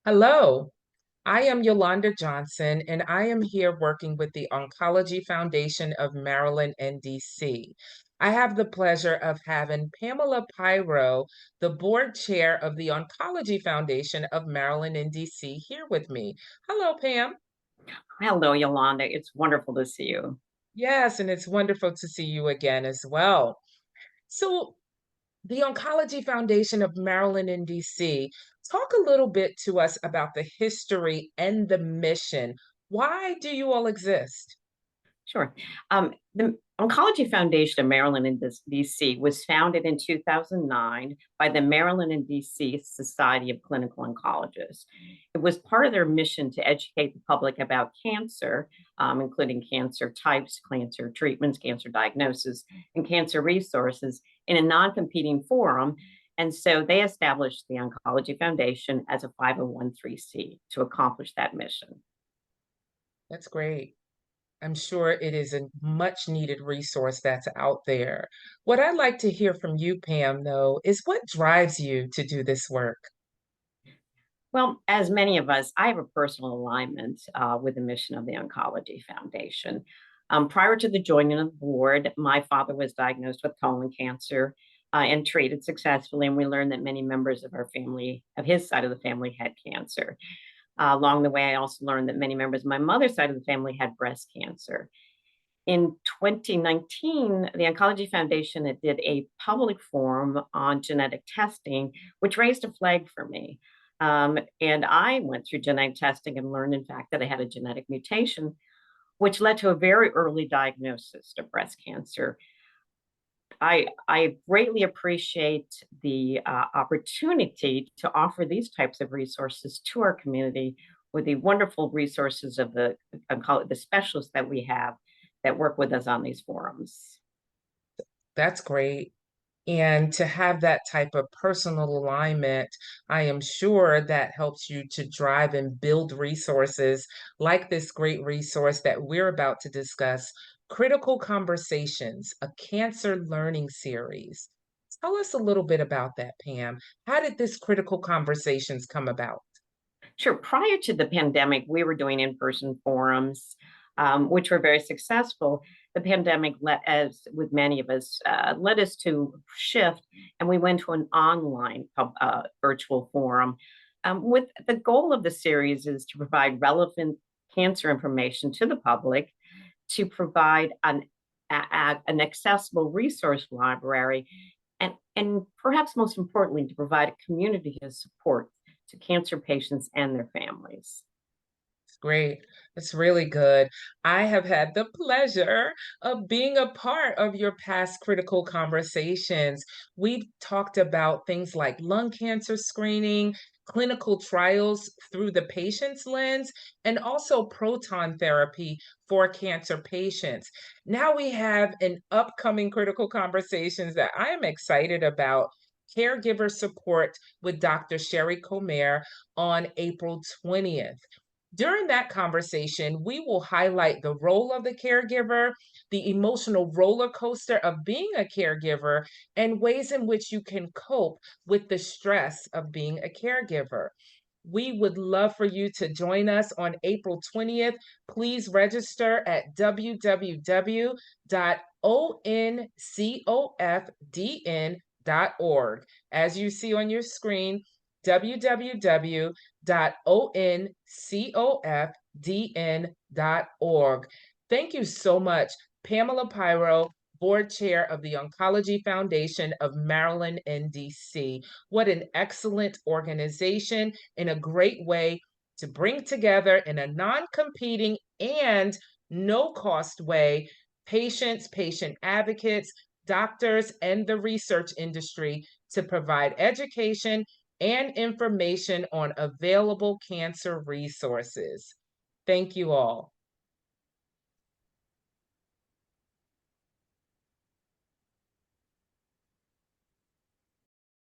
Hello, I am Yolanda Johnson, and I am here working with the Oncology Foundation of Maryland and DC. I have the pleasure of having Pamela Piro, the board chair of the Oncology Foundation of Maryland and DC, here with me. Hello, Pam. Hello, Yolanda. It's wonderful to see you. Yes, and it's wonderful to see you again as well. So, the Oncology Foundation of Maryland and DC, talk a little bit to us about the history and the mission. Why do you all exist? Sure. The Oncology Foundation of Maryland and DC was founded in 2009 by the Maryland and DC Society of Clinical Oncologists. It was part of their mission to educate the public about cancer, including cancer types, cancer treatments, cancer diagnosis, and cancer resources in a non-competing forum. And so they established the Oncology Foundation as a 501(c) to accomplish that mission. That's great. I'm sure it is a much needed resource that's out there. What I'd like to hear from you, Pam, though, is what drives you to do this work? Well, as many of us, I have a personal alignment with the mission of the Oncology Foundation. Prior to the joining of the board, my father was diagnosed with colon cancer and treated successfully, and we learned that many members of our family, of his side of the family, had cancer. Along the way, I also learned that many members of my mother's side of the family had breast cancer. In 2019, the Oncology Foundation did a public forum on genetic testing, which raised a flag for me. And I went through genetic testing and learned, in fact, that I had a genetic mutation, which led to a very early diagnosis of breast cancer. I greatly appreciate the opportunity to offer these types of resources to our community with the wonderful resources of the specialists that we have that work with us on these forums. That's great. And to have that type of personal alignment, I am sure that helps you to drive and build resources like this great resource that we're about to discuss, Critical Conversations, a cancer learning series. Tell us a little bit about that, Pam. How did this Critical Conversations come about? Sure. Prior to the pandemic, we were doing in-person forums, which were very successful. The pandemic, as with many of us, led us to shift, and we went to an online virtual forum. With the goal of the series is to provide relevant cancer information to the public, to provide an accessible resource library, and perhaps most importantly, to provide a community of support to cancer patients and their families. Great. It's really good. I have had the pleasure of being a part of your past critical conversations. We've talked about things like lung cancer screening, clinical trials through the patient's lens, and also proton therapy for cancer patients. Now we have an upcoming critical conversations that I am excited about. Caregiver support with Dr. Sherry Comer on April 20th. During that conversation, we will highlight the role of the caregiver, the emotional roller coaster of being a caregiver, and ways in which you can cope with the stress of being a caregiver. We would love for you to join us on April 20th. Please register at www.oncofdn.org. As you see on your screen, www.oncofdn.org. Thank you so much, Pamela Piro, board chair of the Oncology Foundation of Maryland and DC. What an excellent organization and a great way to bring together in a non-competing and no-cost way patients, patient advocates, doctors, and the research industry to provide education and information on available cancer resources. Thank you all.